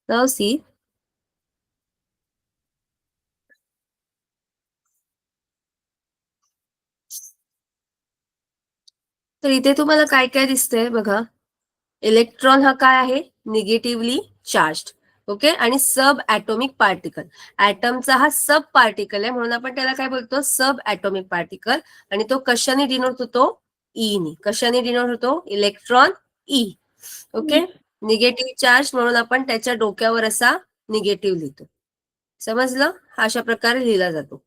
Now see. तर इथे तुम्हाला काय काय दिसतंय बघा. इलेक्ट्रॉन हा काय आहे, निगेटिव्हली चार्ज. ओके, आणि सब ऍटॉमिक पार्टिकल. ऍटमचा हा सब पार्टिकल आहे, म्हणून आपण त्याला काय बोलतो, सब ऍटॉमिक पार्टिकल. आणि तो कशाने डिनोट होतो, ई नी. कशाने डिनोट होतो, electron E. Okay, negative charge म्हणून आपण त्याच्या डोक्यावर असा निगेटिव्ह लिहितो. समजलं, हा अशा प्रकारे लिहिला जातो.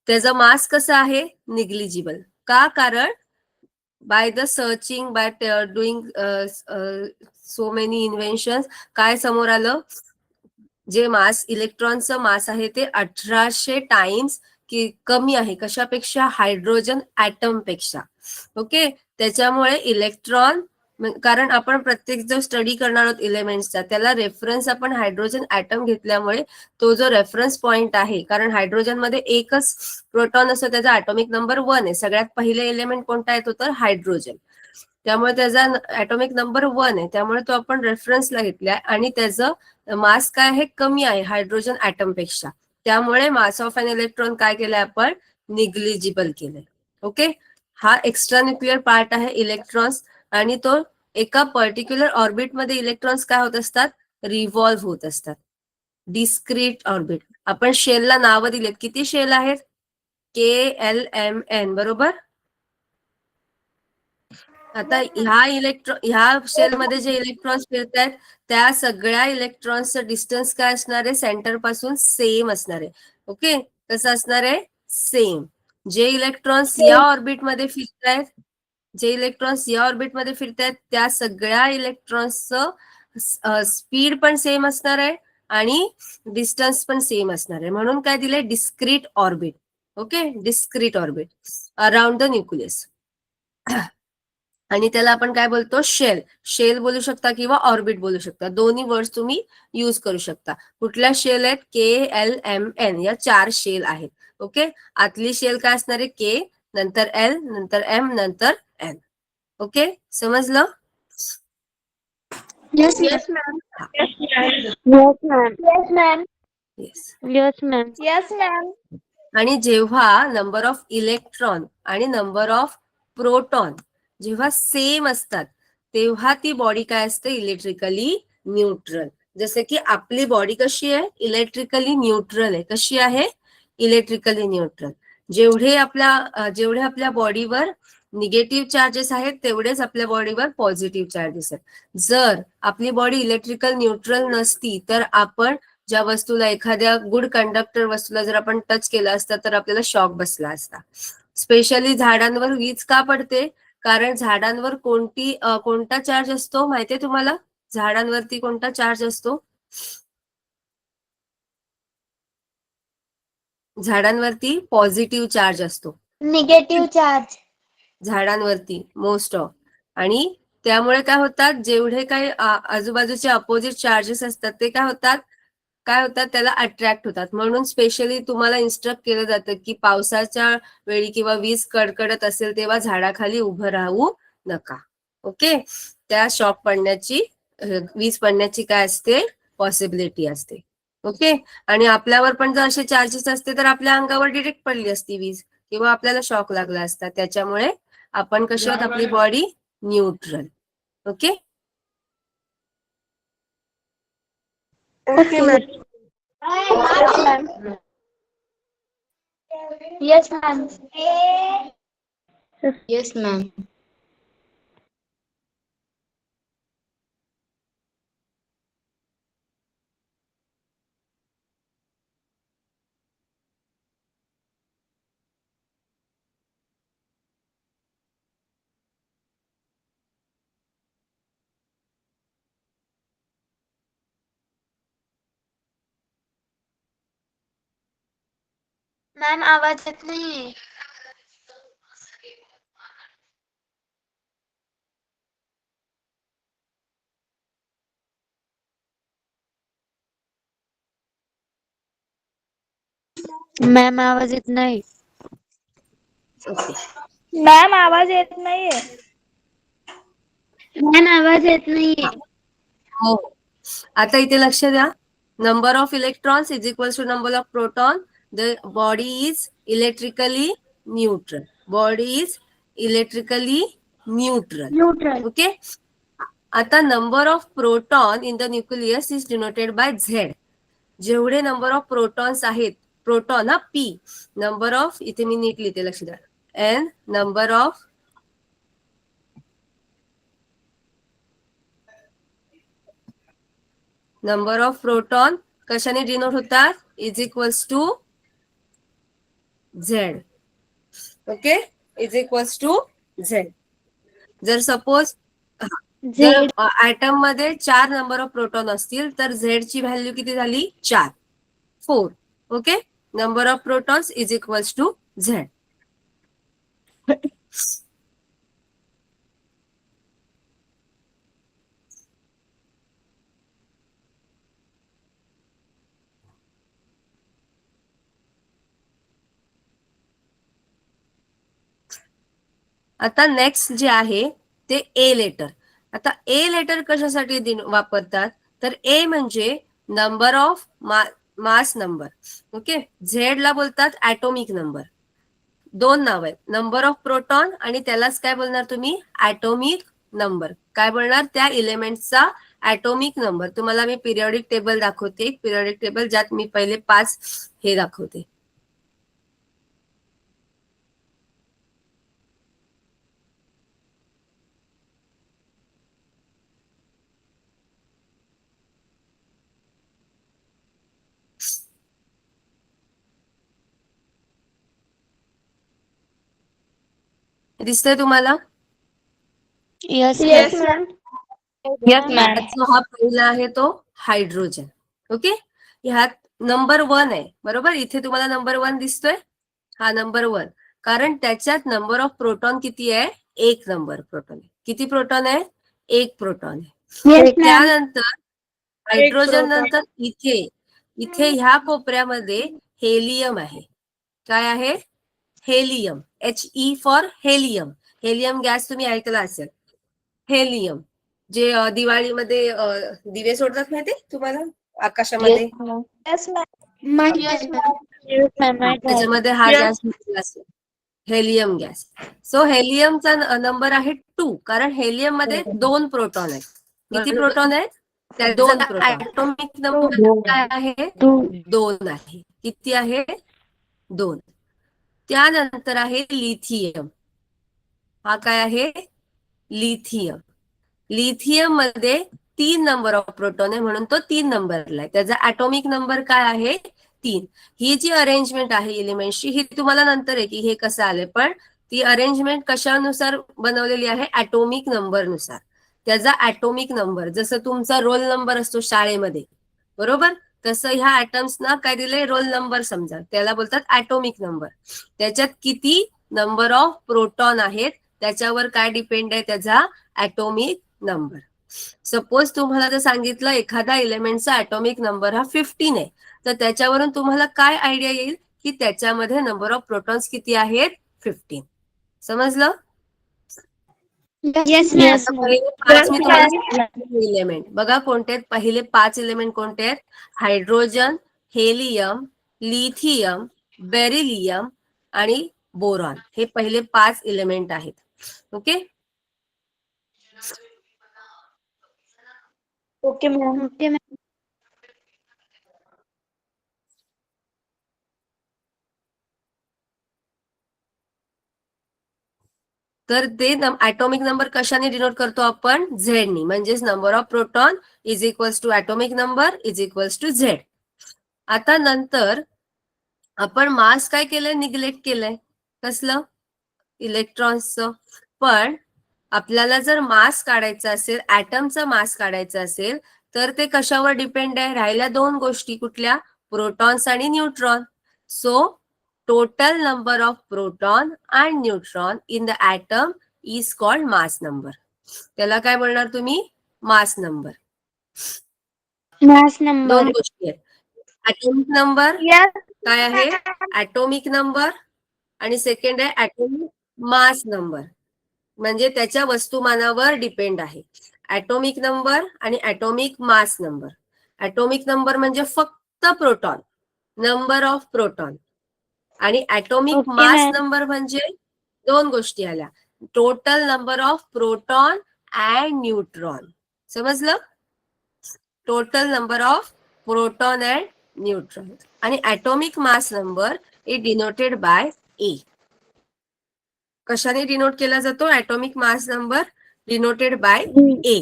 त्याचा मास कसा आहे, निग्लिजिबल. का, कारण by the searching, bye doing so many इन्व्हेन्शन्स, काय समोर आलं, जे मास, इलेक्ट्रॉनचं मास आहे ते 1800 टाइम्स की कमी आहे. कशापेक्षा, हायड्रोजन ऍटम पेक्षा. ओके, त्याच्यामुळे इलेक्ट्रॉन, कारण आपण प्रत्येक जो स्टडी करणार आहोत एलिमेंट्सचा, त्याला रेफरन्स आपण हायड्रोजन ऍटम घेतल्यामुळे तो जो रेफरन्स पॉइंट आहे, कारण हायड्रोजन मध्ये एकच प्रोटॉन असतो, त्याचा ॲटॉमिक नंबर 1 आहे. सगळ्यात पहिले एलिमेंट कोणता येतो, तर हायड्रोजन. त्यामुळे त्याचा ॲटॉमिक नंबर 1 आहे, त्यामुळे तो आपण रेफरन्सला घेतलाय. आणि त्याचं मास काय आहे, कमी आहे हायड्रोजन ऍटम पेक्षा. त्यामुळे मास ऑफ एन इलेक्ट्रॉन काय केलंय आपण, निग्लिजिबल केलंय. ओके, हा एक्स्ट्रा न्यूक्लिअर पार्ट आहे इलेक्ट्रॉन्स. आणि तो एका पर्टिक्युलर ऑर्बिटमध्ये इलेक्ट्रॉन्स काय होत असतात, रिव्हॉल्व्ह होत असतात. Discrete orbit. आपण शेलला नावं दिलेत, किती शेल आहेत, KLMN, बरोबर. आता ह्या शेलमध्ये जे इलेक्ट्रॉन्स फिरतायत, त्या सगळ्या इलेक्ट्रॉन्सचं डिस्टन्स काय असणार आहे, सेंटर पासून सेम असणार आहे. ओके, कसं असणार आहे, सेम. जे इलेक्ट्रॉन्स या ऑर्बिटमध्ये फिरतायत, त्या सगळ्या इलेक्ट्रॉन्सचं स्पीड पण सेम असणार आहे आणि डिस्टन्स पण सेम असणार आहे. म्हणून काय दिलंय, discrete orbit. Okay, discrete orbit around the nucleus. आणि त्याला आपण काय बोलतो, शेल बोलू शकता किंवा ऑर्बिट बोलू शकता. दोन्ही वर्ड्स तुम्ही यूज करू शकता. कुठल्या शेल आहेत, KLMN, या 4 शेल आहेत. ओके, आतली शेल काय असणार आहे, के, नंतर एल, नंतर एम, नंतर एन. ओके, समजलं. Yes, yes, ma'am. Yes, ma'am. Yes, ma'am. Yes. Yes, ma'am. Yes, ma'am. आणि जेव्हा नंबर ऑफ इलेक्ट्रॉन आणि नंबर ऑफ प्रोटॉन जेव्हा सेम असतात, तेव्हा ती बॉडी काय असते, इलेक्ट्रिकली न्यूट्रल. जसे की आपली बॉडी कशी आहे, इलेक्ट्रिकली न्यूट्रल आहे. कशी आहे, इलेक्ट्रिकली न्यूट्रल. जेवढे आपल्या बॉडीवर निगेटिव्ह चार्जेस आहेत, तेवढेच आपल्या बॉडीवर पॉझिटिव्ह चार्जेस आहेत. जर आपली बॉडी इलेक्ट्रिकल न्यूट्रल नसती, तर आपण ज्या वस्तूला, एखाद्या गुड कंडक्टर वस्तूला जर आपण टच केलं असतं, तर आपल्याला शॉक बसला असता. स्पेशली झाडांवर वीज का पडते, कारण झाडांवर कोणता चार्ज असतो माहितीये तुम्हाला, झाडांवरती कोणता चार्ज असतो, झाडांवरती पॉझिटिव्ह चार्ज असतो. Negative charge. झाडांवरती मोस्ट ऑफ. आणि त्यामुळे काय होतात, जेवढे काही आजूबाजूचे अपोजिट चार्जेस असतात, ते काय होतात, त्याला अट्रॅक्ट होतात. म्हणून स्पेशली तुम्हाला इन्स्ट्रक्ट केलं जातं की पावसाच्या वेळी किंवा वीज कडकडत असेल तेव्हा झाडाखाली उभं राहू नका. ओके, त्या शॉक पडण्याची, वीज पडण्याची काय असते, पॉसिबिलिटी असते. ओके, आणि आपल्यावर पण जर असे चार्जेस असते, तर आपल्या अंगावर डिरेक्ट पडली असती वीज किंवा आपल्याला शॉक लागला असता. त्याच्यामुळे आपण कशी आहोत, आपली body neutral. Okay. Okay, ma'am. Yes, ma'am. Yes, ma'am. Yes, ma'am. Ma'am आवाज येत नाहीये. मॅम आवाज येत नाही. ओके. मॅम आवाज येत नाहीये. मॅम आवाज येत नाहीये. हो. आता इथे लक्ष द्या. Number of electrons is equal to number of proton. The body is electrically neutral. Body is electrically neutral. Neutral. Okay. आता number of proton in the nucleus is denoted by Z. जेवढे नंबर ऑफ प्रोटॉन्स आहेत, proton हा P, number of, इथे मी नीट लिहिते लक्ष द्या, एन नंबर ऑफ प्रोटॉन कशाने डिनोट होतात, is equals to Z. Okay, is equals to Z. जर सपोज जर ऍटम मध्ये 4 नंबर ऑफ प्रोटॉन असतील तर झेड ची व्हॅल्यू किती झाली, 4, 4. Okay, number of protons is equals to Z. आता नेक्स्ट जे आहे ते ए लेटर. आता ए लेटर कशासाठी वापरतात, तर ए म्हणजे number of mass number. Okay, Z ला बोलतात ऍटोमिक नंबर. 2 नाव आहेत, नंबर ऑफ प्रोटॉन आणि त्यालाच काय बोलणार तुम्ही, ऍटोमिक नंबर. काय बोलणार, त्या इलेमेंटचा ऍटोमिक नंबर. तुम्हाला मी पिरियडिक टेबल दाखवते, पिरियडिक टेबल ज्यात मी पहिले 5 हे दाखवते. दिसतंय तुम्हाला? Yes ma'am. Yes ma'am. हा पहिला आहे तो हायड्रोजन. ओके, ह्यात नंबर 1 आहे, बरोबर. इथे तुम्हाला नंबर 1 दिसतोय, हा नंबर 1, कारण त्याच्यात नंबर ऑफ प्रोटॉन किती आहे, 1 नंबर प्रोटॉन. किती प्रोटॉन आहे, 1 प्रोटॉन आहे. त्यानंतर हायड्रोजन नंतर इथे इथे ह्या कोपऱ्यामध्ये हेलियम आहे. काय आहे, helium. HE for helium. Helium gas तुम्ही ऐकला असेल. हेलियम जे दिवाळीमध्ये दिवे सोडतात माहिती तुम्हाला आकाशामध्ये, त्याच्यामध्ये हा गॅस असेल, हेलियम गॅस. सो हेलियमचा नंबर आहे 2, कारण हेलियम मध्ये 2 प्रोटॉन आहेत. किती प्रोटॉन आहेत, त्याचा ऍटॉमिक नंबर काय आहे, 2 आहे. किती आहे, 2. त्यानंतर आहे लिथियम. हा काय आहे, लिथियम. लिथियम मध्ये 3 नंबर ऑफ प्रोटॉन आहे, म्हणून तो 3 नंबरला आहे. त्याचा ऍटॉमिक नंबर काय आहे, 3. ही जी अरेंजमेंट आहे एलिमेंटची, ही तुम्हाला नंतर आहे की हे कसं आले, पण ती अरेंजमेंट कशानुसार बनवलेली आहे, ऍटॉमिक नंबर नुसार. त्याचा ऍटॉमिक नंबर, जसं तुमचा रोल नंबर असतो शाळेमध्ये, बरोबर, तसं ह्या ऍटम्सना काय दिलंय, रोल नंबर समजा, त्याला बोलतात ऍटॉमिक नंबर. त्याच्यात किती नंबर ऑफ प्रोटॉन आहेत त्याच्यावर काय डिपेंड आहे, त्याचा ऍटॉमिक नंबर. सपोज तुम्हाला जर सांगितलं एखादा एलिमेंटचा ऍटॉमिक नंबर हा 15 आहे, तर त्याच्यावरून तुम्हाला काय आयडिया येईल की त्याच्यामध्ये नंबर ऑफ प्रोटॉन्स किती आहेत, 15. समजलं? पहिले 5 मी तुम्हाला एलिमेंट बघा कोणते आहेत. पहिले 5 एलिमेंट कोणते आहेत, हायड्रोजन, हेलियम, लिथियम, बेरिलियम आणि बोरॉन. हे पहिले 5 एलिमेंट आहेत. Okay, okay ma'am. Okay ma'am. तर ते ऍटॉमिक नंबर कशाने डिनोट करतो आपण, झेडनी. म्हणजेच number of proton is equals to atomic number is equals to Z. आता नंतर आपण मास काय केलंय, निग्लेक्ट केलंय. कसलं, इलेक्ट्रॉन्सचं. पण आपल्याला जर मास काढायचा असेल, ऍटमचा मास काढायचा असेल, तर ते कशावर डिपेंड आहे, राहिल्या 2 गोष्टी, कुठल्या, प्रोटॉन्स आणि neutron. So total number of proton and neutron in the atom is called mass number. त्याला काय बोलणार तुम्ही, मास नंबर. मास 2 नंबर. गोष्टी आहेत, ऍटॉमिक नंबर काय आहे, ऍटॉमिक नंबर, आणि सेकंड आहे ऍटॉमिक मास नंबर म्हणजे त्याच्या वस्तुमानावर डिपेंड आहे. ॲटॉमिक नंबर आणि atomic mass number. Atomic number म्हणजे फक्त प्रोटॉन, नंबर ऑफ प्रोटॉन, आणि atomic Okay, mass ma'am. Number म्हणजे दोन गोष्टी आल्या, total number of proton and neutron. समजलं? Total number of proton and neutron. आणि atomic mass number is denoted by A. कशाने डिनोट केला जातो atomic mass number? Denoted by A.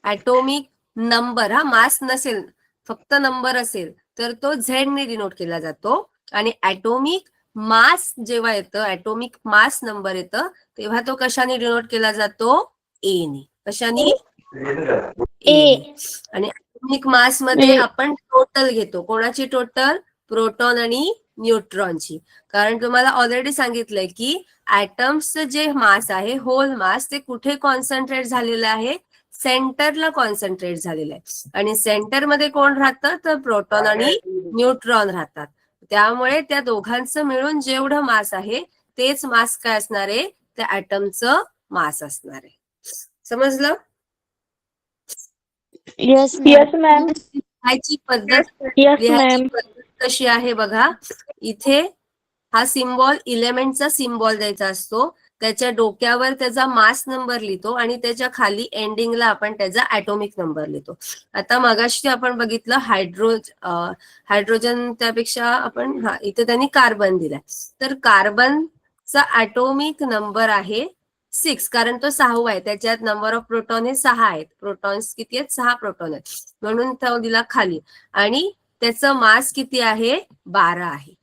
Atomic number, हा मास नसेल, फक्त नंबर असेल तर तो झेड ने डिनोट केला जातो. आणि ॲटॉमिक मास जेव्हा येतं, ॲटॉमिक मास नंबर येतं, तेव्हा तो कशाने डिनोट केला जातो? ए ने. कशाने? ए ने. आणि ॲटॉमिक मास मध्ये आपण टोटल घेतो. कोणाची टोटल? प्रोटॉन आणि न्यूट्रॉनची. कारण तुम्हाला ऑलरेडी सांगितलंय की ॲटम्सचं जे मास आहे, होल मास, ते कुठे कॉन्सन्ट्रेट झालेलं आहे? सेंटरला कॉन्सन्ट्रेट झालेलं आहे. आणि सेंटरमध्ये कोण राहतं? तर प्रोटॉन आणि न्यूट्रॉन राहतात. त्यामुळे त्या दोघांचं मिळून जेवढं मास आहे तेच मास काय असणार आहे? त्या ॲटमचं मास असणार आहे. समजलं? Yes, ma'am. लिहायची पद्धत Yes, लिहायची ma'am. पद्धत कशी आहे बघा. इथे हा सिम्बॉल इलेमेंटचा सिम्बॉल द्यायचा असतो. त्याच्या डोक्यावर त्याचा मास नंबर लिहितो आणि त्याच्या खाली एंडिंगला आपण त्याचा ॲटॉमिक नंबर लिहितो. आता मगाशी आपण बघितलं हायड्रोजन, त्यापेक्षा आपण इथे त्यांनी कार्बन दिलाय. तर कार्बनचा ॲटॉमिक नंबर आहे 6, कारण तो 6वा आहे. त्याच्यात नंबर ऑफ प्रोटॉन हे 6 आहेत. प्रोटॉन्स किती आहेत? 6 प्रोटॉन आहेत, म्हणून तो दिला खाली. आणि त्याचं मास किती आहे? 12 आहे.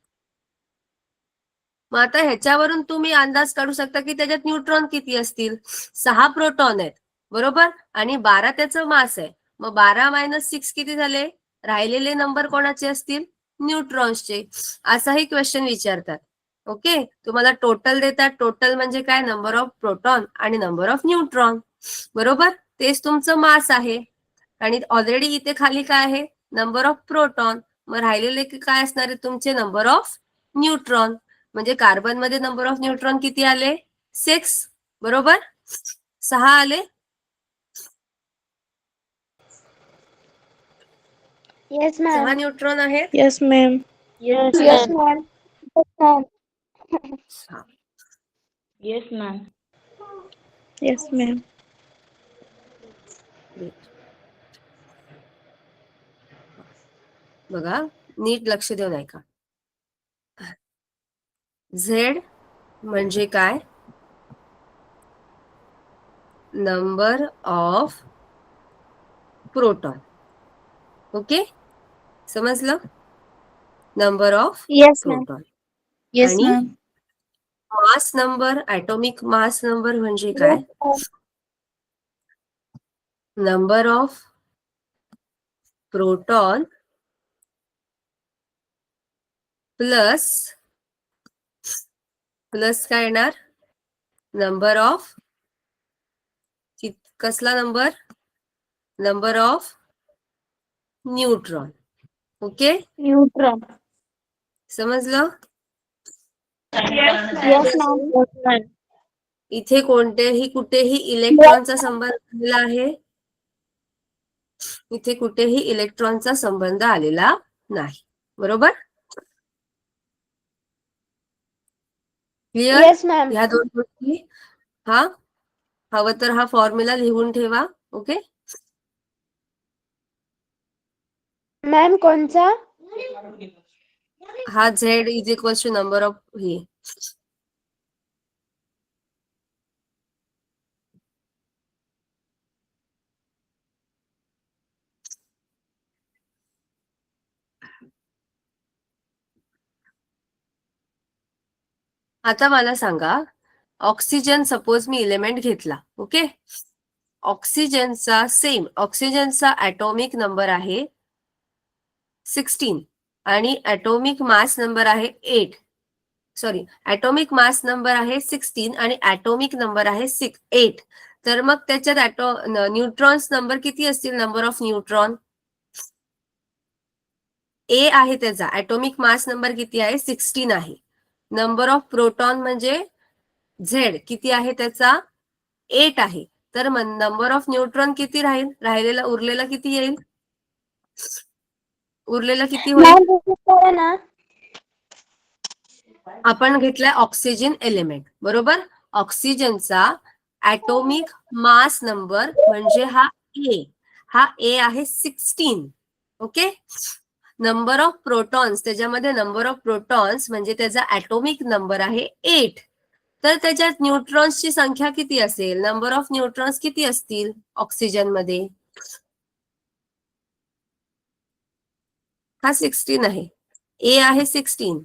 मग आता ह्याच्यावरून तुम्ही अंदाज काढू शकता की त्याच्यात न्यूट्रॉन किती असतील. 6 प्रोटॉन आहेत, बरोबर, आणि 12 त्याचं मास आहे. मग 12 - 6 किती झाले? राहिलेले नंबर कोणाचे असतील? न्यूट्रॉन्सचे. असाही क्वेश्चन विचारतात. ओके, तुम्हाला टोटल देतात. टोटल म्हणजे काय? नंबर ऑफ प्रोटॉन आणि नंबर ऑफ न्यूट्रॉन, बरोबर. तेच तुमचं मास आहे. आणि ऑलरेडी इथे खाली काय आहे? Number of proton. मग राहिलेले काय असणार आहे तुमचे? Number of neutron. म्हणजे कार्बन मध्ये नंबर ऑफ न्यूट्रॉन किती आले? 6, बरोबर. 6 आले. Yes, 6 ma'am. न्यूट्रॉन आहेत. Yes, ma'am. Yes, Yes, ma'am. ma'am. Yes, ma'am. Yes, ma'am. बघा, नीट लक्ष देऊन ऐका. झेड म्हणजे काय? Number of proton. ओके, समजलं? Number of Yes, ma'am. Proton. Yes, आणि ma'am. मास नंबर, ॲटॉमिक मास नंबर म्हणजे काय? नंबर ऑफ प्रोटॉन प्लस काय येणार? नंबर ऑफ, कसला number? Number of neutron. Okay, Neutron. समजलं? Yes, ma'am. इथे कोणतेही कुठेही इलेक्ट्रॉनचा संबंध आलेला आहे? इथे कुठेही इलेक्ट्रॉनचा संबंध आलेला नाही, बरोबर. क्लिअर? Yes, ma'am. ह्या दोन गोष्टी. हवं तर हा फॉर्म्युला लिहून ठेवा. ओके, मॅम कोणचा? हा Z is equal to number of ही. आता मला सांगा, ऑक्सिजन सपोज मी इलेमेंट घेतला. ओके, ऑक्सिजनचा ऑक्सिजनचा ॲटॉमिक नंबर आहे 16 आणि ॲटॉमिक मास नंबर आहे 8. सॉरी, ॲटॉमिक मास नंबर आहे 16 आणि ॲटॉमिक नंबर आहे 8. तर मग त्याच्यात न्यूट्रॉन्स नंबर किती असतील? नंबर ऑफ न्यूट्रॉन ए आहे त्याचा ऍटॉमिक मास नंबर किती आहे 16 आहे. नंबर ऑफ प्रोटॉन म्हणजे झेड किती आहे त्याचा 8 आहे. तर नंबर ऑफ न्यूट्रॉन किती राहील, उरलेला किती येईल, उरलेला किती होईल. मॅम रिपीट करा ना. आपण घेतलाय ऑक्सिजन एलिमेंट बरोबर. ऑक्सिजनचा ऍटॉमिक मास नंबर म्हणजे हा ए आहे 16. ओके. नंबर ऑफ प्रोटॉन्स त्याच्यामध्ये नंबर ऑफ प्रोटॉन्स म्हणजे त्याचा ऍटॉमिक नंबर आहे 8. तर त्याच्यात न्यूट्रॉन्सची संख्या किती असेल, नंबर ऑफ न्यूट्रॉन्स किती असतील ऑक्सिजन मध्ये. हा 16 आहे, ए आहे 16.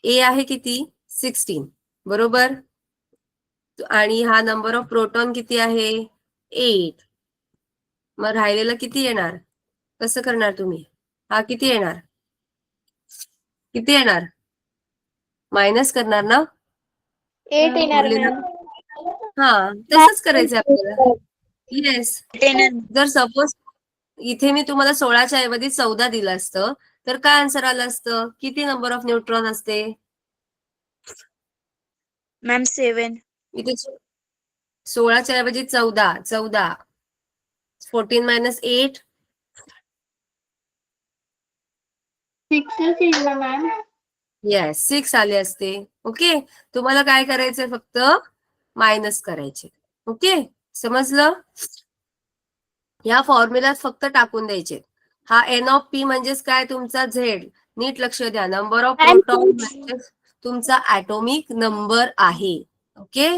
ए आहे किती 16 बरोबर. आणि हा नंबर ऑफ प्रोटॉन किती आहे 8. मग राहिलेलं किती येणार, कसं करणार तुम्ही, हा किती येणार, किती येणार, मायनस करणार ना. 8 येणार उरलेलं मॅम. हा तसंच करायचं आपल्याला. येस. 10. जर सपोज इथे मी तुम्हाला 16च्या ऐवजी 14 दिलं असतं तर काय आन्सर आलं असतं, किती नंबर ऑफ न्यूट्रॉन असते मॅम 7. इथे 16च्या ऐवजी 14 14 मायनस 8 6 येईल मॅम. येस 6 आले असते. ओके. तुम्हाला काय करायचंय, फक्त मायनस करायचे. ओके समजलं. या फॉर्म्युल्यात फक्त टाकून द्यायचे. हा एन ऑफ पी म्हणजेच काय तुमचा झेड. नीट लक्ष द्या. नंबर ऑफ प्रोटॉन म्हणजे तुमचा ऍटॉमिक नंबर आहे. ओके.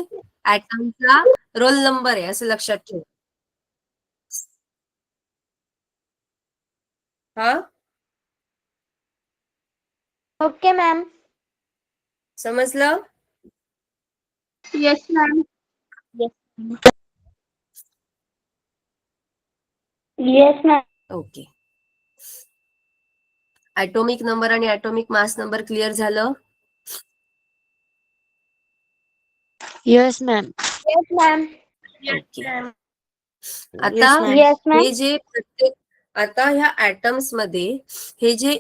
ऍटमचा रोल नंबर आहे असं लक्षात ठेवा. हा ओके मॅम. समजलं. Yes ma'am. Yes ma'am. Okay. Atomic number आणि ऍटॉमिक मास नंबर क्लिअर झालं. Yes ma'am. Yes ma'am. Okay. आता येस मॅम. हे जे प्रत्येक आता ह्या ऍटम्स मध्ये हे जे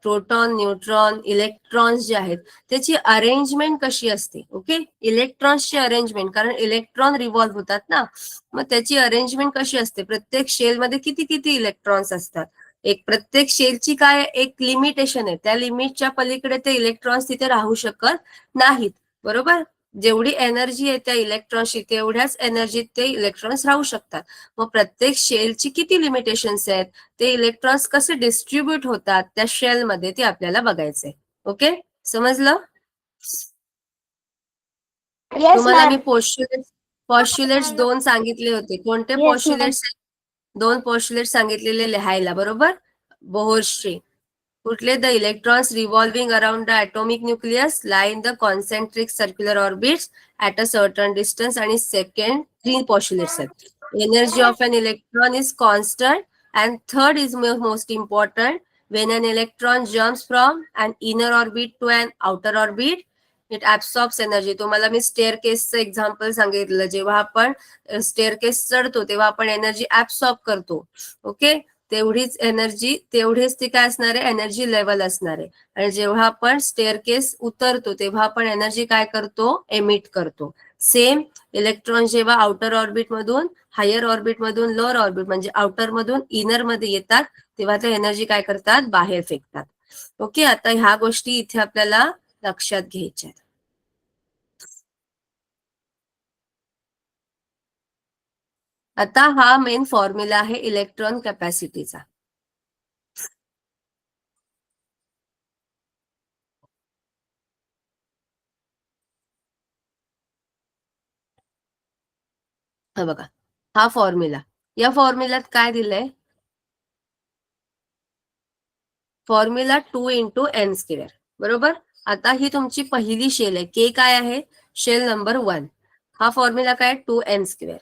प्रोटॉन न्यूट्रॉन इलेक्ट्रॉन्स जे आहेत त्याची अरेंजमेंट कशी असते. ओके. इलेक्ट्रॉन्सची अरेंजमेंट, कारण इलेक्ट्रॉन रिव्हॉल्व्ह होतात ना, मग त्याची अरेंजमेंट कशी असते. प्रत्येक शेल मध्ये किती किती इलेक्ट्रॉन्स असतात. एक प्रत्येक शेलची काय एक लिमिटेशन आहे, त्या लिमिटच्या पलीकडे ते इलेक्ट्रॉन्स तिथे राहू शकत नाहीत बरोबर. जेवढी एनर्जी आहे त्या इलेक्ट्रॉन्सची तेवढ्याच एनर्जीत ते इलेक्ट्रॉन्स राहू शकतात. मग प्रत्येक शेलची किती लिमिटेशन्स आहेत, ते इलेक्ट्रॉन्स कसे डिस्ट्रीब्यूट होतात त्या शेलमध्ये ते आपल्याला बघायचंय. ओके समजलं. तुम्हाला मी पॉस्ट्युलेट्स 2 सांगितले होते. कोणते पॉस्ट्युलेट्स, 2 पॉस्ट्युलेट्स सांगितलेले लिहायला बरोबर. बोहर्सचे कुठले, the electrons revolving around the atomic nucleus lie in the concentric circular orbits at a certain distance. आणि सेकंड 3 postulates आहेत. Energy of an electron is constant and third is most important. When an electron jumps from an inner orbit to an outer orbit, it absorbs energy. तुम्हाला मी स्टेअरकेसचं example सांगितलं. जेव्हा आपण staircase चढतो तेव्हा आपण energy absorb करतो. Okay. तेवढीच energy, तेवढेच ती काय असणार आहे एनर्जी लेवल असणार आहे. आणि जेव्हा आपण स्टेअरकेस उतरतो तेव्हा आपण एनर्जी काय करतो एमिट करतो. सेम इलेक्ट्रॉन जेव्हा आउटर ऑर्बिट मधून हायर ऑर्बिट मधून लोअर ऑर्बिट म्हणजे आउटर मधून इनर मध्ये येतात तेव्हा ते एनर्जी काय करतात बाहेर फेकतात. ओके. आता ह्या गोष्टी इथे आपल्याला लक्षात घ्यायच्या आहेत. आता हा मेन फॉर्म्युला आहे इलेक्ट्रॉन कॅपॅसिटीचा. हा बघा हा फॉर्म्युला. या फॉर्म्युल्यात काय दिलंय, फॉर्म्युला 2 × n² बरोबर. आता ही तुमची पहिली शेल आहे. के काय आहे शेल नंबर 1. हा फॉर्म्युला काय 2n².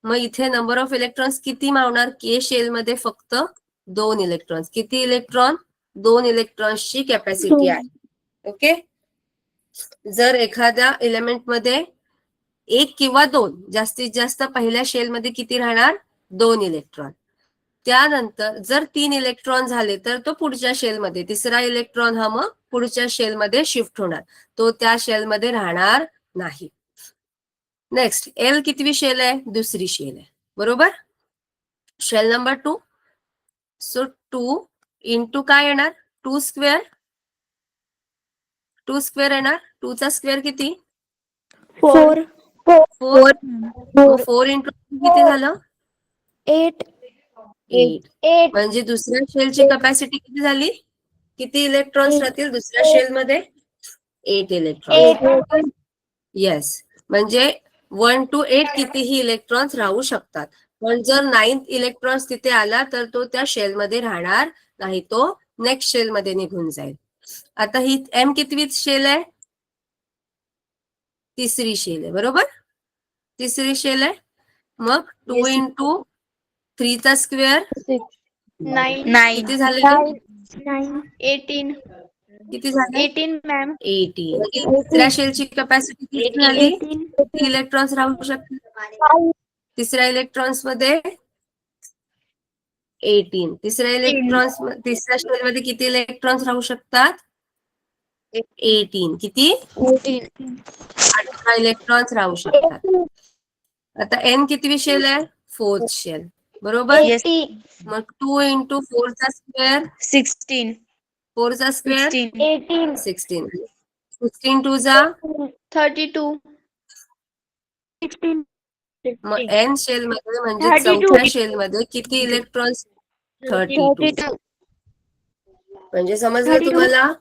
मग इथे नंबर ऑफ इलेक्ट्रॉन्स किती मावणार, के शेल मध्ये फक्त 2 इलेक्ट्रॉन्स. किती इलेक्ट्रॉन, 2 इलेक्ट्रॉन्सची कॅपॅसिटी आहे. ओके. जर एखाद्या एलिमेंटमध्ये 1 किंवा 2 जास्तीत जास्त पहिल्या शेलमध्ये किती राहणार 2 इलेक्ट्रॉन. त्यानंतर जर 3 इलेक्ट्रॉन झाले तर तो पुढच्या शेलमध्ये, तिसरा इलेक्ट्रॉन हा मग पुढच्या शेलमध्ये शिफ्ट होणार, तो त्या शेलमध्ये राहणार नाही. नेक्स्ट एल कितवी शेल आहे, दुसरी शेल आहे बरोबर. Shell number 2. सो 2 इंटू काय येणार 2 स्क्वेअर, 2 स्क्वेअर येणार. 2 चा स्क्वेअर किती 4. 4. 4 इंटू किती झालं 8. 8. म्हणजे दुसऱ्या शेलची कपॅसिटी किती झाली, किती इलेक्ट्रॉन्स राहतील दुसऱ्या शेलमध्ये 8 इलेक्ट्रॉन्स. येस, म्हणजे 1 to 8 कितीही इलेक्ट्रॉन्स राहू शकतात. पण जर 9th इलेक्ट्रॉन्स तिथे आला तर तो त्या शेलमध्ये राहणार नाही, तो नेक्स्ट शेलमध्ये निघून जाईल. आता ही एम कितवी शेल आहे, तिसरी शेल आहे बरोबर. तिसरी शेल आहे. मग 2 इंटू 3 चा स्क्वेअर 9. किती झाले 18. किती झाले 18 मॅम. 18. तिसऱ्या शेलची कपॅसिटी किती झाली, 18. किती इलेक्ट्रॉन्स राहू शकतात तिसऱ्या इलेक्ट्रॉन्स मध्ये 18. तिसऱ्या शेल मध्ये किती इलेक्ट्रॉन्स राहू शकतात 18. किती 18 इलेक्ट्रॉन्स राहू शकतात. आता एन कितवी शेल आहे, 4th शेल बरोबर. मग 2 इंटू 4 चा स्क्वेअर 16. 4 चा स्क्वेअर 18. 16. 16 टू जा 32. 16. मग एन शेल मध्ये म्हणजे 32. चौथ्या शेल मध्ये किती इलेक्ट्रॉन्स 32. म्हणजे समजलं 32. तुम्हाला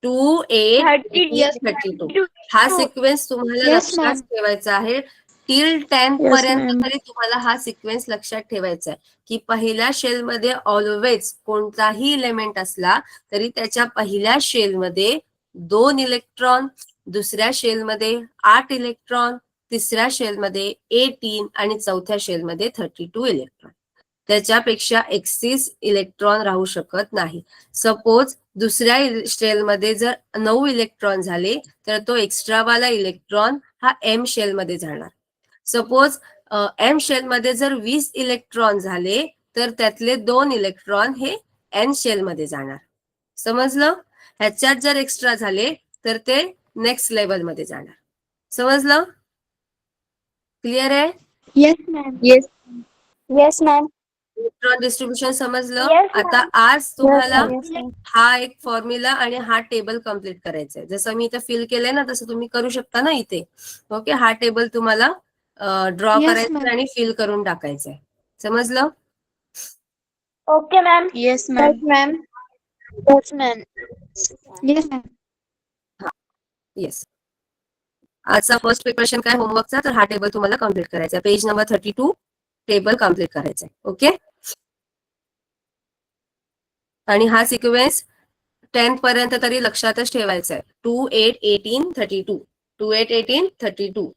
2 8 Yes, 32. हा सिक्वेन्स तुम्हाला Yes, लक्षात ma'am. ठेवायचा आहे. टिल 10th Yes, पर्यंत ma'am. तरी तुम्हाला हा सिक्वेन्स लक्षात ठेवायचा आहे की पहिल्या शेलमध्ये ऑलवेज कोणताही इलेमेंट असला तरी त्याच्या पहिल्या शेलमध्ये 2 इलेक्ट्रॉन, दुसऱ्या शेलमध्ये 8 इलेक्ट्रॉन, तिसऱ्या शेलमध्ये 18 आणि चौथ्या शेलमध्ये 32 इलेक्ट्रॉन. त्याच्यापेक्षा एक्सिस इलेक्ट्रॉन राहू शकत नाही. सपोज दुसऱ्या शेलमध्ये जर 9 इलेक्ट्रॉन झाले तर तो एक्स्ट्रावाला इलेक्ट्रॉन हा एम शेलमध्ये जाणार. सपोज एम शेलमध्ये जर 20 इलेक्ट्रॉन झाले तर त्यातले 2 इलेक्ट्रॉन हे एन शेलमध्ये जाणार. समजलं. ह्याच्यात जर एक्स्ट्रा झाले तर ते नेक्स्ट लेवलमध्ये जाणार. समजलं, क्लिअर आहे. Yes, ma'am. Yes, ma'am. Electron distribution समजलं. Yes, ma'am. आता आज तुम्हाला Yes, ma'am. हा एक फॉर्म्युला आणि हा टेबल कम्प्लीट करायचा आहे. जसं मी इथं फिल केलंय ना तसं तुम्ही करू शकता ना इथे. ओके, हा टेबल तुम्हाला ड्रॉ Yes, करायचा ma'am. आणि फिल करून टाकायचं आहे. समजलं. Okay, ma'am. Yes, ma'am. Yes, ma'am. Yes, ma'am. Yes, ma'am. Yes. आजचा फर्स्ट प्रिपरेशन काय होमवर्कचा, तर हा टेबल तुम्हाला कम्प्लीट करायचा. पेज नंबर 32 टेबल कम्प्लीट करायचा. ओके, आणि हा सिक्वेन्स 10th पर्यंत तरी लक्षातच ठेवायचा आहे. 2 8 18 32. 2 8 18 32.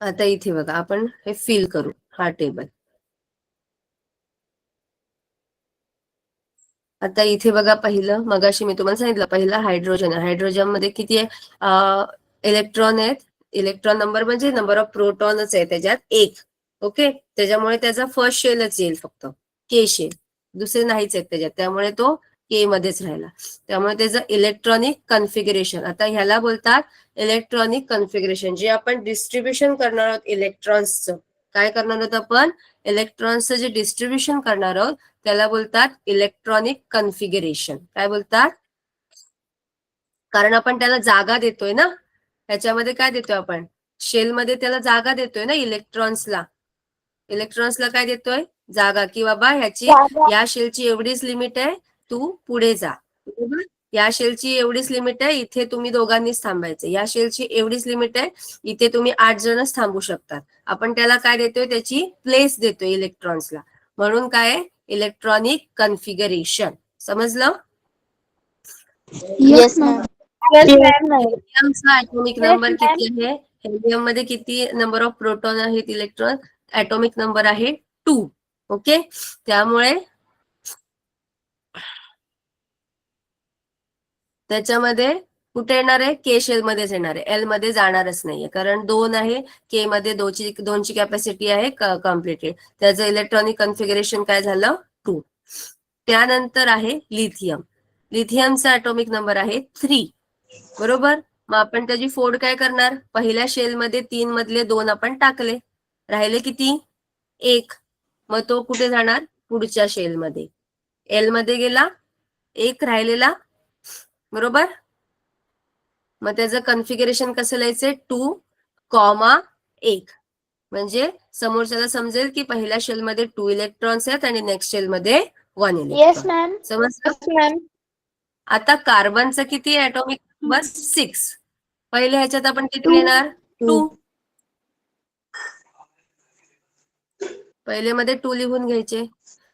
आता इथे बघा आपण हे फिल करू हा टेबल. आता इथे बघा पहिलं, मगाशी मी तुम्हाला सांगितलं पहिलं हायड्रोजन आहे. हायड्रोजन मध्ये किती आहे इलेक्ट्रॉन आहेत. इलेक्ट्रॉन नंबर म्हणजे नंबर ऑफ प्रोटॉनच आहे त्याच्यात 1. ओके, त्याच्यामुळे त्याचा फर्स्ट शेलच येईल फक्त के शेल, दुसरे नाहीच आहेत त्याच्यात, त्यामुळे तो के मध्येच राहिला. त्यामुळे त्याचं इलेक्ट्रॉनिक कन्फिगरेशन, आता ह्याला बोलतात इलेक्ट्रॉनिक कन्फिगरेशन. जे आपण डिस्ट्रीब्युशन करणार आहोत इलेक्ट्रॉन्सचं, काय करणार आहोत आपण इलेक्ट्रॉन्सचं जे डिस्ट्रीब्युशन करणार आहोत त्याला बोलतात इलेक्ट्रॉनिक कन्फिगरेशन. काय बोलतात, कारण आपण त्याला जागा देतोय ना. त्याच्यामध्ये काय देतोय आपण शेलमध्ये, त्याला जागा देतोय ना इलेक्ट्रॉन्सला. इलेक्ट्रॉन्सला काय देतोय जागा, की बाबा ह्याची या शेलची एवढीच लिमिट आहे, तू पुढे जा. बरोबर, या शेलची एवढीच लिमिट आहे, इथे तुम्ही दोघांनीच थांबायचं. या शेलची एवढीच लिमिट आहे, इथे तुम्ही 8 जणच थांबू शकतात. आपण त्याला काय देतोय, त्याची प्लेस देतोय इलेक्ट्रॉन्सला. म्हणून काय इलेक्ट्रॉनिक कन्फिगरेशन. समजलं. Yes, ma'am. Yes, ma'am. हेलियमचा ऍटॉमिक Yes, नंबर ma'am. किती आहे? हेलियम मध्ये किती नंबर ऑफ प्रोटॉन आहेत, इलेक्ट्रॉन? ऍटॉमिक नंबर आहे 2. ओके, त्यामुळे त्याच्यामध्ये कुठे येणार आहे? के शेल मध्येच येणार आहे, एल मध्ये जाणारच नाहीये, कारण 2 आहे, के मध्ये दोनची कॅपॅसिटी आहे कम्प्लिटेड. त्याचं इलेक्ट्रॉनिक कन्फिगरेशन काय झालं? 2. त्यानंतर आहे लिथियम. लिथियमचा ॲटॉमिक नंबर आहे 3. बरोबर. मग आपण त्याची फोड काय करणार? पहिल्या शेल मध्ये 3 मधले 2 आपण टाकले, राहिले किती? 1. मग तो कुठे जाणार? पुढच्या शेल मध्ये, एल मध्ये गेला, 1 राहिलेला. बरोबर. मग त्याचं कन्फिगरेशन कसं लिहायचंय? 2,1. म्हणजे समोरच्याला समजेल की पहिल्या शेल मध्ये 2 इलेक्ट्रॉन्स आहेत आणि नेक्स्ट शेल मध्ये 1 Yes, इलेक्ट्रॉन. ma'am. समजलं? Yes, ma'am. आता कार्बनचं किती ॲटॉमिक नंबर? 6. पहिल्या ह्याच्यात आपण किती लिहिणार? 2. पहिले मध्ये 2 लिहून घ्यायचे.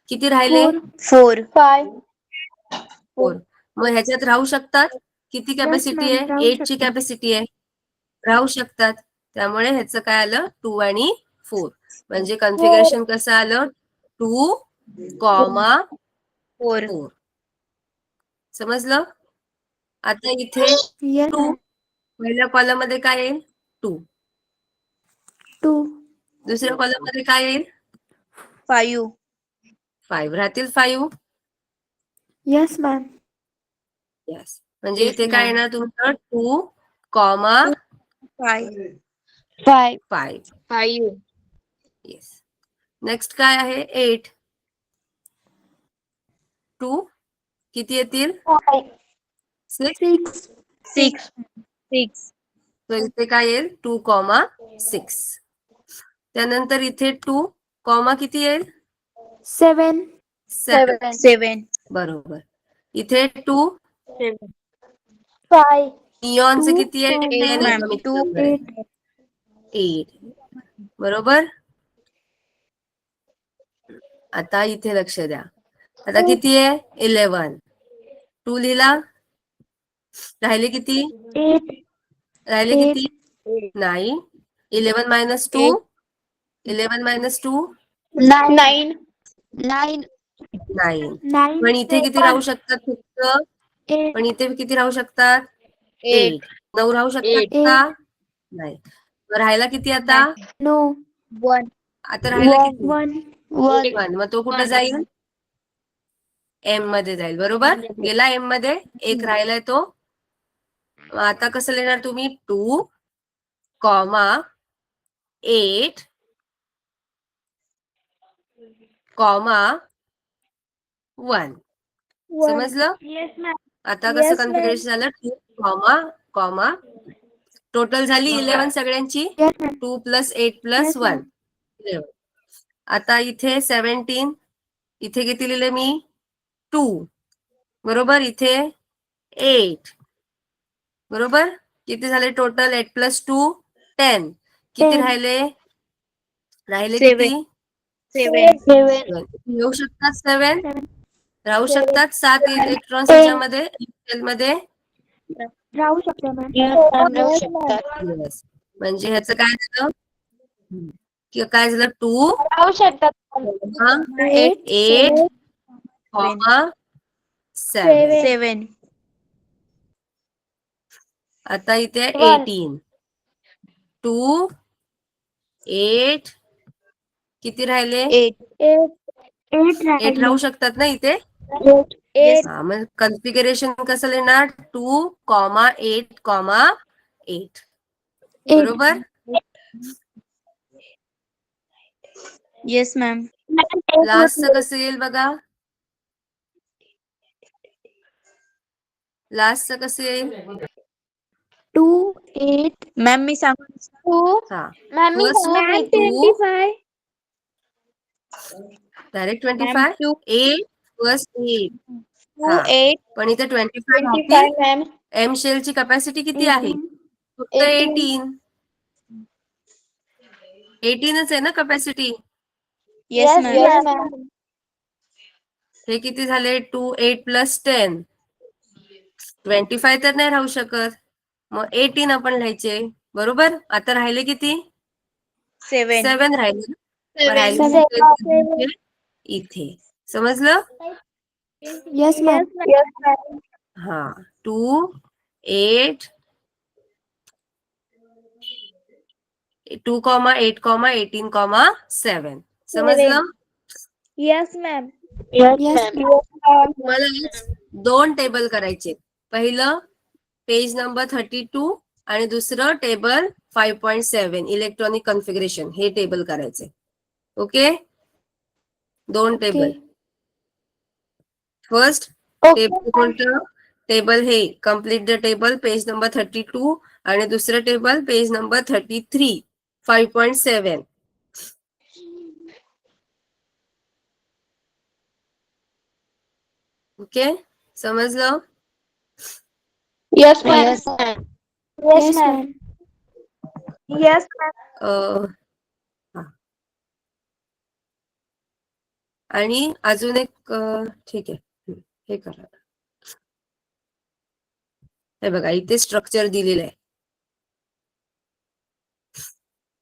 किती राहिले? 4. 5. 4. मग ह्याच्यात राहू शकतात. किती कॅपॅसिटी ma'am. आहे? राहू 8 ची कॅपॅसिटी आहे, राहू शकतात. त्यामुळे ह्याचं काय आलं? 2 आणि 4. म्हणजे कन्फिगरेशन कसं आलं? 2,4. 4. समजलं? आता इथे Yes, 2 ma'am. पहिल्या कॉलम मध्ये काय येईल? 2. 2. दुसऱ्या कॉलम मध्ये काय येईल? 5. 5 राहतील. 5. Yes, ma'am. यस. म्हणजे Yes, इथे काय ma'am. येणार तुमचं? 2,5. 5. 5. येस. नेक्स्ट काय आहे? 8. 2 किती येतील? 6. 6. 6. तर इथे काय येईल? 2,6. त्यानंतर इथे 2, किती येईल? 7. 7. बरोबर. इथे 2, 5. निऑनचं किती आहे? 8, 10 ma'am. ॲटॉमिक 2. नंबर आहे. 8. बरोबर. आता इथे लक्ष द्या. आता किती आहे? 11. 2 लिहिला, राहिले किती? 8. राहिले किती? नाही. 11 मायनस 2. 11 मायनस 2. 9. 9. 9. पण इथे किती राहू शकतात फक्त? 8. पण इथे किती राहू शकतात? 8. 9 राहू शकतात का? नाही. राहायला किती आता? No. 1. आता राहायला किती? 1. 1. मग तो कुठे जाईल? एम मध्ये जाईल. बरोबर. गेला एम मध्ये, 1 राहिलाय तो. आता कसं लिहिणार तुम्ही? 2,8, 1. समजलं? Yes, ma'am. आता कसं Yes, कन्फिगरेशन झालं? 2, टोटल झाली 11 सगळ्यांची. Yes, ma'am. 2 + 8 + Yes, 1. 11. आता इथे 17. इथे किती लिहिले मी? 2. बरोबर. इथे 8. बरोबर. किती झाले टोटल? 8 + 2 10. किती 10. राहिले? राहिले 7. किती? 7. येऊ शकतात 7. राहू शकतात 7 इलेक्ट्रॉन्स 10. याच्यामध्ये, मध्ये. राहू शकतो मॅम. राहू शकतात. Yes. म्हणजे ह्याचं काय झालं? काय झालं? 2, राहू शकतात. 8, 7. 7. आता इथे 1. 18. 2, 8. किती राहिले? 8. 8 राहू शकतात ना इथे. 8. हा, मग कन्फिगरेशन कसं लिहिणार? 2,8, 8. बरोबर. Yes ma'am. लास्टचं कसं येईल बघा? लास्टचं कसं येईल? 2, 8. मॅम मी सांगू. हा. मॅम मी First सांगू. 25. डायरेक्ट 25. 2. 8 + 8. 2, हा. 8. पण इथे 25 राहतील. 25 मॅम. एम शेलची कॅपॅसिटी किती आहे? 18. फक्त 18. 18च आहे ना कॅपॅसिटी. Yes ma'am. हे किती झाले? 2, 8 + 10. 25 तर नाही राहू शकत, मग 18 आपण लिहायचे. बरोबर. आता राहिले किती? 7 राहिले. मग राहिले इथे. समजलं? Yes, ma'am. Yes, ma'am. हा. 2 8 2,8,18,7. समजलं? Yes, ma'am. Yes, Yes, ma'am. ma'am. Yes, ma'am. तुम्हाला आज 2 टेबल करायचे. पहिलं पेज नंबर 32 आणि दुसरं टेबल 5.7 इलेक्ट्रॉनिक कॉन्फिगरेशन हे टेबल करायचे. ओके. 2 टेबल. फर्स्ट टेबल कोणतं? टेबल हे complete the table page number 32 आणि दुसरं टेबल पेज नंबर 33 5.7. ओके. समजलं? Yes, ma'am. Yes. Yes, Yes, ma'am. ma'am. Yes, ma'am. हा. आणि अजून एक ठीक आहे. हे करा. हे बघा इथे स्ट्रक्चर दिलेलं आहे.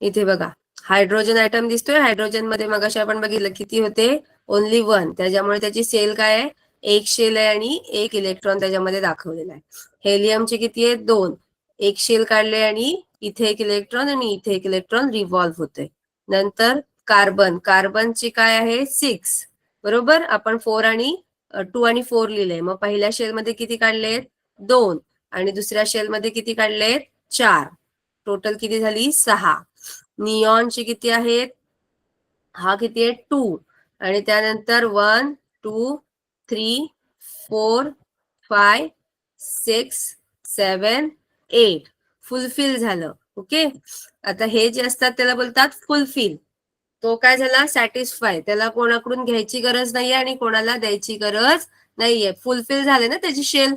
इथे बघा हायड्रोजन ॲटम दिसतोय. हायड्रोजन मध्ये मगाशी आपण बघितलं किती होते? ओनली 1. त्याच्यामुळे त्याची सेल काय आहे? एक शेल आहे आणि एक इलेक्ट्रॉन त्याच्यामध्ये दाखवलेला आहे. हेलियमचे किती आहेत? 2. एक शेल काढले आणि इथे एक इलेक्ट्रॉन आणि इथे एक इलेक्ट्रॉन रिव्हॉल्व्ह होते. नंतर कार्बन. कार्बनचे काय आहे? 6. बरोबर. आपण 4 आणि 2 आणि 4 लिहिले. मग पहिल्या शेलमध्ये किती काढलेत? 2 आणि दुसऱ्या शेलमध्ये किती काढलेत? 4. टोटल किती झाली? 6. निऑनचे किती आहेत? हा किती आहे? 2 आणि त्यानंतर 1 2 3 4 5 6 7 8 फुलफिल झालं. ओके. आता हे जे असतात त्याला बोलतात फुलफिल. तो काय झाला? सॅटिस्फाय. त्याला कोणाकडून घ्यायची गरज नाहीये आणि कोणाला द्यायची गरज नाहीये. फुलफिल झाले ना त्याची शेल.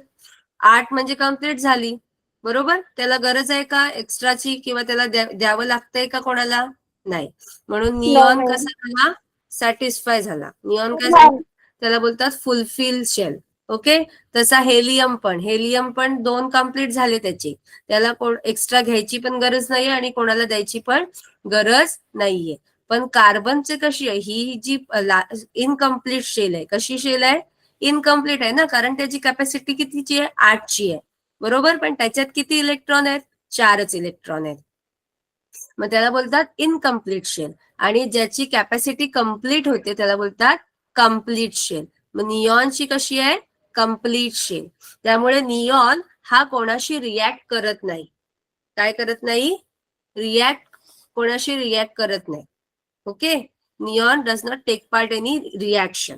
8 म्हणजे कम्प्लीट झाली. बरोबर. त्याला गरज आहे का एक्स्ट्राची किंवा त्याला द्यावं लागतंय का कोणाला? नाही. म्हणून निऑन ma'am. कसा झाला? सॅटिस्फाय झाला. निऑन काय Ma'am. झाला? त्याला बोलतात फुलफिल शेल. ओके. तसा हेलियम पण 2 कम्प्लीट झाले त्याचे. त्याला एक्स्ट्रा घ्यायची पण गरज नाहीये आणि कोणाला द्यायची पण गरज नाहीये. पण कार्बनचे कशी आहे? ही जी इनकम्प्लीट शेल आहे. कशी शेल आहे? इनकम्प्लीट आहे ना, कारण त्याची कॅपॅसिटी कितीची आहे? 8ची आहे. बरोबर. पण त्याच्यात किती इलेक्ट्रॉन आहेत? 4च इलेक्ट्रॉन आहेत. मग त्याला बोलतात इनकम्प्लीट शेल. आणि ज्याची कॅपॅसिटी कम्प्लीट होते त्याला बोलतात कम्प्लीट शेल. मग निऑनची कशी आहे? Complete shell. त्यामुळे निऑन हा कोणाशी रिॲक्ट करत नाही. काय करत नाही? कोणाशी रिॲक्ट करत नाही. Okay. Neon does not take part any reaction.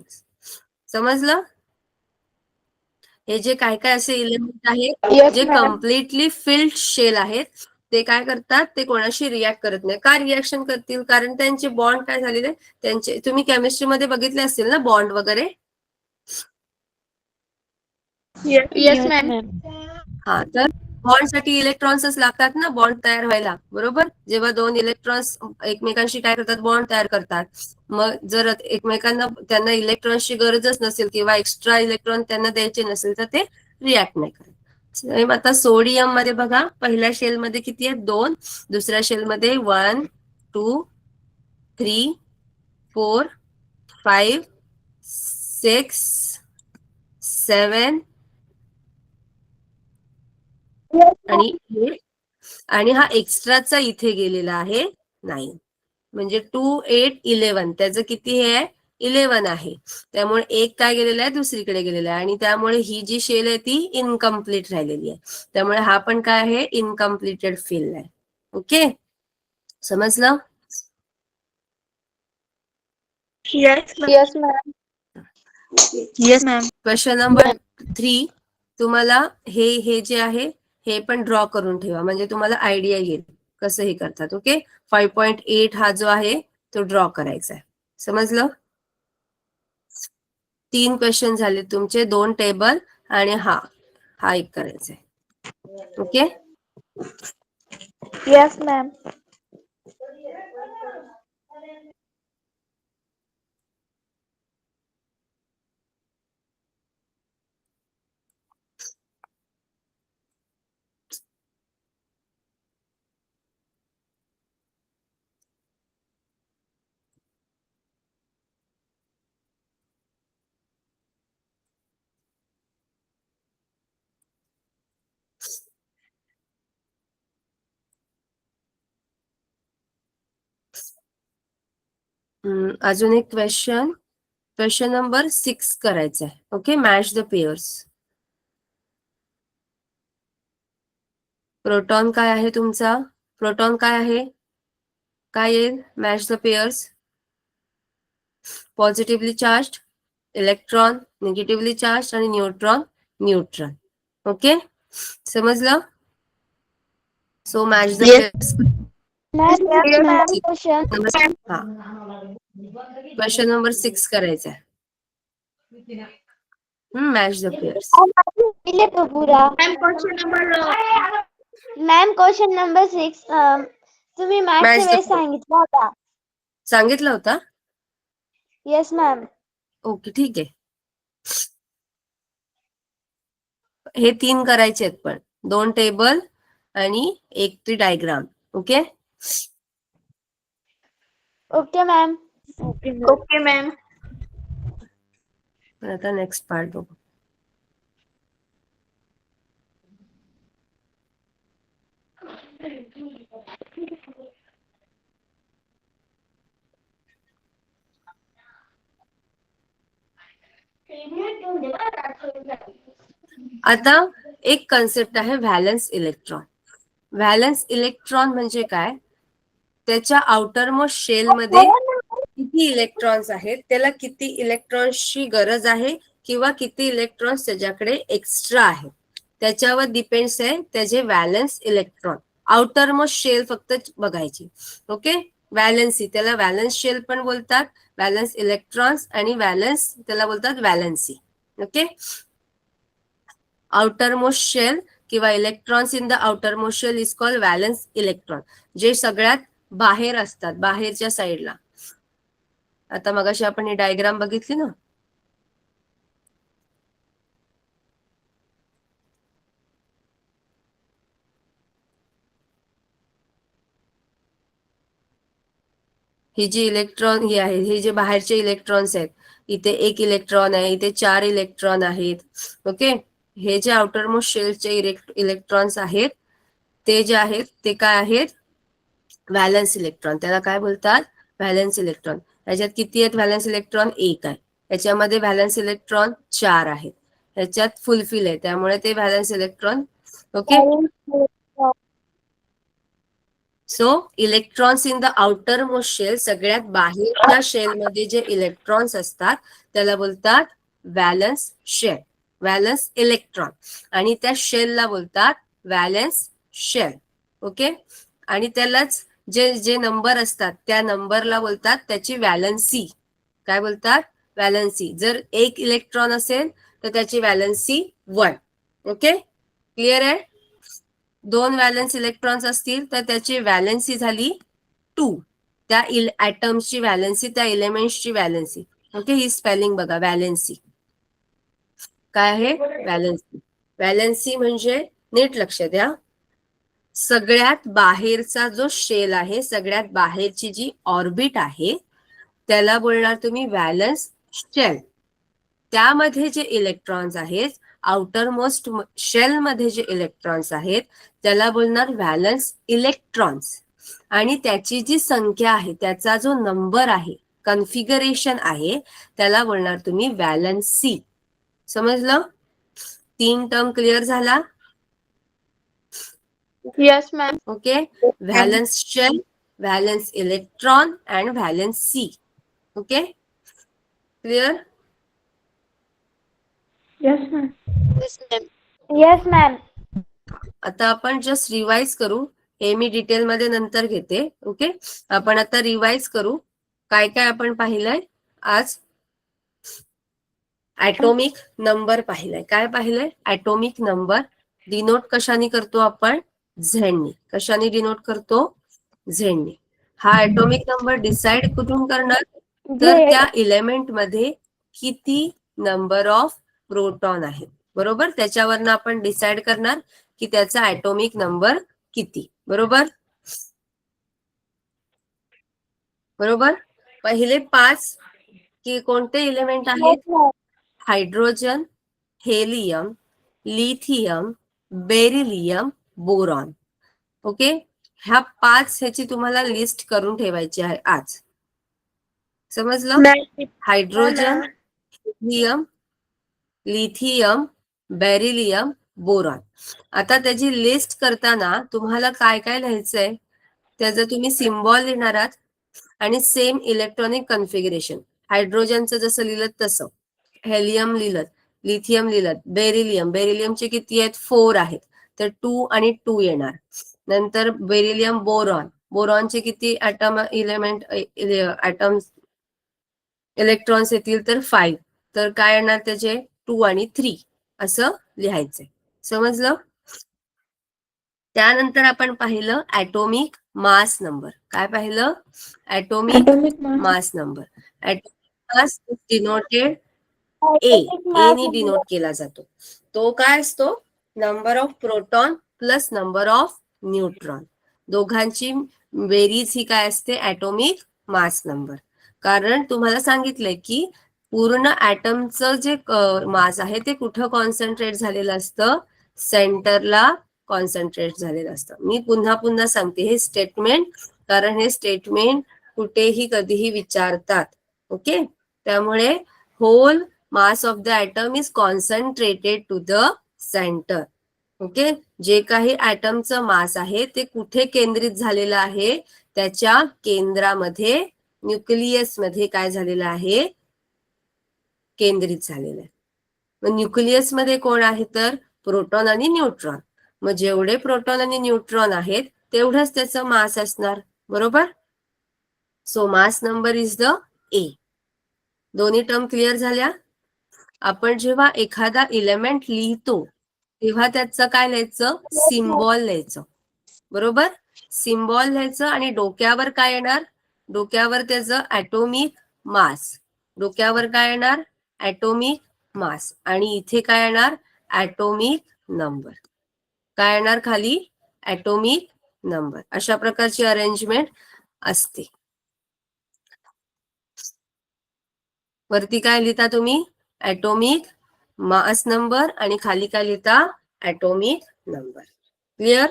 समजलं? हे जे काय काय असे एलिमेंट आहेत Yes, जे ma'am. कम्प्लिटली फिल्ड शेल आहेत ते काय करतात? ते कोणाशी रिॲक्ट करत नाही. का रिॲक्शन करतील? कारण त्यांचे बॉन्ड काय झालेले? त्यांचे तुम्ही केमिस्ट्रीमध्ये बघितले असतील ना बॉन्ड वगैरे. Yes, ma'am. हा. तर बॉन्डसाठी इलेक्ट्रॉन्सच लागतात ना बॉन्ड तयार व्हायला. बरोबर. जेव्हा 2 इलेक्ट्रॉन्स एकमेकांशी काय करतात? बॉन्ड तयार करतात. मग जर एकमेकांना त्यांना इलेक्ट्रॉन्सची गरजच नसेल किंवा एक्स्ट्रा इलेक्ट्रॉन त्यांना द्यायचे नसेल तर ते रिॲक्ट नाही करत. आता सोडियम मध्ये बघा पहिल्या शेल मध्ये किती आहेत? 2. दुसऱ्या शेल मध्ये 1 2 3 4 5 6 7 आणि 8 आणि हा एक्स्ट्राचा इथे गेलेला आहे 9. म्हणजे 2 8 11 त्याचं किती हे आहे? 11 आहे. त्यामुळे एक काय गेलेला आहे? दुसरीकडे गेलेला आहे आणि त्यामुळे ही जी शेल आहे ती इनकम्प्लीट राहिलेली आहे. त्यामुळे हा पण काय आहे? इनकम्प्लिटेड शेल आहे. ओके. समजलं? Yes, ma'am. Yes, ma'am. Yes, ma'am. Question number 3 तुम्हाला हे जे आहे हे पण ड्रॉ करून ठेवा म्हणजे तुम्हाला आयडिया येईल कसं हे करतात. ओके. 5.8 हा जो आहे तो ड्रॉ करायचा आहे. समजलं? 3 क्वेश्चन झाले तुमचे. 2 टेबल आणि हा एक करायचा आहे. ओके. Yes, ma'am. अजून एक क्वेश्चन नंबर 6 करायचा आहे. Okay, match the pairs. Proton काय आहे तुमचा? प्रोटॉन काय आहे? काय येईल? Match the pairs. Positively charge, electron negatively charge आणि न्यूट्रॉन न्यूट्रॉन. ओके, समजलं? So match the pairs. Question number 6 करायचा आहे. Match the pairs. Ma'am question number 6 तुम्ही मॅथ्सच्या वेळेस सांगितला होता. सांगितलं होता? Yes ma'am. ओके, ठीक आहे. हे 3 करायचे आहेत, पण 2 टेबल आणि 1 tree diagram. Okay okay ma'am. Okay ma'am. आता नेक्स्ट पार्ट बघू. आता एक कन्सेप्ट आहे व्हॅलन्स इलेक्ट्रॉन. व्हॅलन्स इलेक्ट्रॉन म्हणजे काय? त्याच्या आउटरमोस्ट शेल मध्ये किती इलेक्ट्रॉन्स आहेत, त्याला किती इलेक्ट्रॉन्सची गरज आहे किंवा किती इलेक्ट्रॉन्स त्याच्याकडे एक्स्ट्रा आहेत, त्याच्यावर डिपेंड्स आहे त्याचे व्हॅलन्स इलेक्ट्रॉन. आउटरमोस्ट शेल फक्त बघायची. ओके, व्हॅलन्सी, त्याला व्हॅलन्स शेल पण बोलतात, व्हॅलन्स इलेक्ट्रॉन्स आणि व्हॅलन्स त्याला बोलतात व्हॅलन्सी. ओके, आउटरमोस्ट शेल किंवा electrons in the outermost shell is called valence electron, जे सगळ्यात बाहेर असतात, बाहेरच्या साईडला. आता मगाशी आपण ही डायग्राम बघितली ना, ही जी इलेक्ट्रॉन ही आहे, हे जे बाहेरचे इलेक्ट्रॉन्स आहेत, इथे 1 इलेक्ट्रॉन आहे, इथे 4 इलेक्ट्रॉन आहेत. ओके, हे जे आउटरमोस्ट शेलचे इलेक्ट्रॉन्स आहेत, ते जे आहेत ते काय आहेत? Valence electron. त्याला काय बोलतात? Valence electron. याच्यात किती आहेत व्हॅलन्स इलेक्ट्रॉन? 1 आहे. याच्यामध्ये व्हॅलन्स इलेक्ट्रॉन 4 आहेत. याच्यात फुलफिल आहे, त्यामुळे ते valence electron. Okay, so electrons in the outermost shell, सगळ्यात बाहेरच्या शेलमध्ये जे इलेक्ट्रॉन्स असतात त्याला बोलतात व्हॅलन्स शेल, व्हॅलन्स इलेक्ट्रॉन. आणि त्या शेलला बोलतात व्हॅलन्स शेल. ओके, आणि त्यालाच जे जे नंबर असतात त्या नंबरला बोलतात त्याची व्हॅलन्सी. काय बोलतात? व्हॅलन्सी. जर 1 इलेक्ट्रॉन असेल तर त्याची व्हॅलन्सी 1. ओके, क्लिअर आहे? 2 व्हॅलन्स इलेक्ट्रॉन्स असतील तर त्याची व्हॅलन्सी झाली 2. त्या ऍटम्सची व्हॅलन्सी, त्या एलिमेंट्सची व्हॅलन्सी. ओके, ही स्पेलिंग बघा, व्हॅलन्सी काय आहे? व्हॅलन्सी. व्हॅलन्सी म्हणजे नीट लक्ष द्या, सगळ्यात बाहेरचा जो शेल आहे, सगळ्यात बाहेरची जी ऑर्बिट आहे त्याला बोलणार तुम्ही व्हॅलन्स शेल. त्यामध्ये जे इलेक्ट्रॉन्स आहेत, आउटर मोस्ट शेल मध्ये जे इलेक्ट्रॉन्स आहेत त्याला बोलणार व्हॅलन्स इलेक्ट्रॉन्स. आणि त्याची जी संख्या आहे, त्याचा जो नंबर आहे, कन्फिगरेशन आहे, त्याला बोलणार तुम्ही व्हॅलन्सी. समजलं? 3 टर्म क्लिअर झाला? Yes ma'am. Okay, valence shell, valence electron and valency. Okay, clear? Yes ma'am. Yes ma'am. आता आपण जस्ट रिवाइज करू, हे मी डिटेल मध्ये नंतर घेते. ओके, आपण आता रिवाइज करू काय काय आपण पाहिलंय आज. ऍटोमिक नंबर पाहिलाय. काय पाहिलंय? Atomic number. डिनोट कशाने करतो आपण? झेडनी. कशाने डिनोट करतो? झेडनी. हा ऍटोमिक नंबर डिसाइड कुठून करणार? तर त्या इलेमेंट मध्ये किती नंबर ऑफ प्रोटॉन आहेत, बरोबर, त्याच्यावरनं आपण डिसाइड करणार की त्याचा ऍटोमिक नंबर किती. बरोबर? बरोबर. पहिले 5 की कोणते इलेमेंट आहेत? Hydrogen, helium, lithium, beryllium, boron. Okay, ह्या 5 ह्याची तुम्हाला लिस्ट करून ठेवायची आहे आज. समजलं? Hydrogen, helium, lithium, beryllium, boron. आता त्याची लिस्ट करताना तुम्हाला काय काय लिहायचंय त्याचं तुम्ही सिम्बॉल लिहिणार आहात आणि सेम इलेक्ट्रॉनिक कन्फिगरेशन. हायड्रोजनचं जसं लिहिलं तसं, हेलियम लिहिलं, लिथियम लिहिलं, बेरिलियमचे किती आहेत? 4 आहेत, तर 2 आणि 2 येणार. नंतर बेरिलियम, बोरॉनचे किती ॲटम्स इलेक्ट्रॉन्स येतील? तर 5. तर काय येणार त्याचे? 2 आणि 3 असं लिहायचंय. समजलं? त्यानंतर आपण पाहिलं ॲटोमिक मास नंबर. काय पाहिलं? Atomic mass number. Atomic mass denoted A ने डिनोट केला जातो. तो काय असतो? Number of proton plus number of neutron, दोघांची बेरीज ही काय असते? Atomic mass number. कारण तुम्हाला सांगितलंय की पूर्ण ॲटमचं जे मास आहे ते कुठं कॉन्सन्ट्रेट झालेलं असतं? सेंटरला कॉन्सन्ट्रेट झालेलं असतं. मी पुन्हा पुन्हा सांगते हे स्टेटमेंट, कारण हे स्टेटमेंट कुठेही कधीही विचारतात. ओके, त्यामुळे whole mass of the atom is concentrated to the centre. Okay, जे काही ॲटमचं मास आहे ते कुठे केंद्रित झालेलं आहे? त्याच्या केंद्रामध्ये, न्यूक्लियस मध्ये काय झालेलं आहे? केंद्रित झालेलं आहे. मग न्यूक्लियस मध्ये कोण आहे? तर प्रोटॉन आणि न्यूट्रॉन. मग जेवढे प्रोटॉन आणि न्यूट्रॉन आहेत तेवढंच त्याचं मास असणार, बरोबर? So mass number is the ए. दोन्ही टर्म क्लिअर झाल्या? आपण जेव्हा एखादा इलेमेंट लिहितो तेव्हा त्याचं काय लिहायचं? सिम्बॉल लिहायचं, बरोबर? सिम्बॉल लिहायचं आणि डोक्यावर काय येणार? डोक्यावर त्याचं ॲटोमिक मास. डोक्यावर काय येणार? Atomic mass. आणि इथे काय येणार? Atomic number. काय येणार खाली? Atomic number. अशा प्रकारची अरेंजमेंट असते. वरती काय लिहिता तुम्ही? ॲटोमिक मास नंबर आणि खाली काय लिहिता? Atomic number. क्लिअर?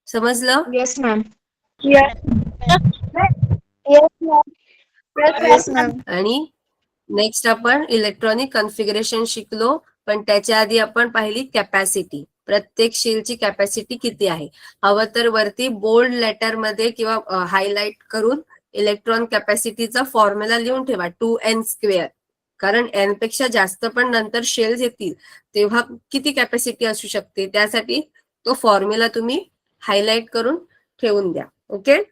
समजलं? Yes, ma'am. आणि नेक्स्ट आपण इलेक्ट्रॉनिक कन्फिगरेशन शिकलो, पण त्याच्या आधी आपण पाहिली कॅपॅसिटी. प्रत्येक शेलची कॅपॅसिटी किती आहे? हवं तर वरती बोल्ड लेटर मध्ये किंवा हायलाइट करून इलेक्ट्रॉन कॅपॅसिटीचा फॉर्म्युला लिहून ठेवा, 2n². कारण n पेक्षा जास्त पण नंतर शेल्स येतील तेव्हा किती कॅपॅसिटी असू शकते, त्यासाठी तो फॉर्म्युला तुम्ही हायलाइट करून ठेवून द्या. Okay,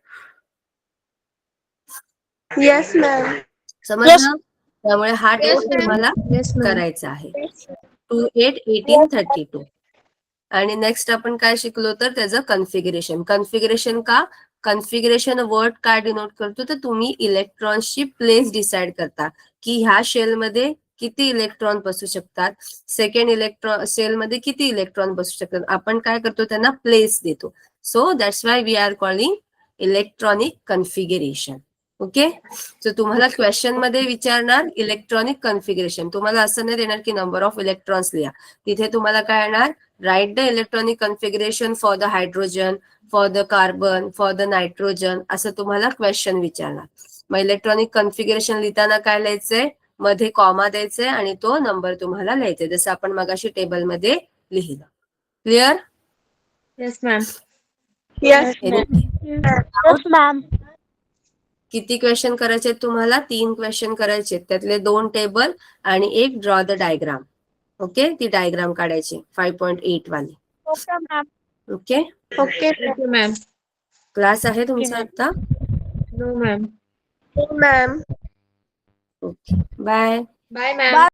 Yes, ma'am. समजलं? त्यामुळे हा टेस्ट तुम्हाला करायचा आहे. 281832. आणि नेक्स्ट आपण काय शिकलो तर त्याचं कन्फिगरेशन. कन्फिगरेशन का? कन्फिगरेशन वर्ड काय डिनोट करतो? तर तुम्ही इलेक्ट्रॉन्सची प्लेस डिसाइड करता की ह्या शेल मध्ये किती इलेक्ट्रॉन बसू शकतात, सेकंड सेल मध्ये किती इलेक्ट्रॉन बसू शकतात. आपण काय करतो? त्यांना प्लेस देतो. So that's why we are calling electronic configuration. Okay, so तुम्हाला क्वेश्चन मध्ये विचारणार इलेक्ट्रॉनिक कन्फिगरेशन. तुम्हाला असं नाही देणार की नंबर ऑफ इलेक्ट्रॉन्स लिहा. तिथे तुम्हाला काय येणार? Write the electronic configuration for the hydrogen, for the carbon, for the nitrogen, असं तुम्हाला क्वेश्चन विचारणार. मग इलेक्ट्रॉनिक कन्फिगरेशन लिहिताना काय लिहायचंय? मध्ये कॉमा द्यायचंय आणि तो नंबर तुम्हाला लिहायचा, जसं आपण मगाशी टेबल मध्ये लिहिलं. Clear? Yes, ma'am. Yes, Yes, ma'am. किती क्वेश्चन करायचे तुम्हाला? 3 क्वेश्चन करायचे, त्यातले 2 टेबल आणि एक ड्रॉ द डायग्राम. ओके, ती डायग्राम काढायची 5.8 वाली. Okay, ma'am. Okay, Okay, ma'am. Class आहे तुमचा आता? No, ma'am. ma'am. Okay, bye. Bye, ma'am.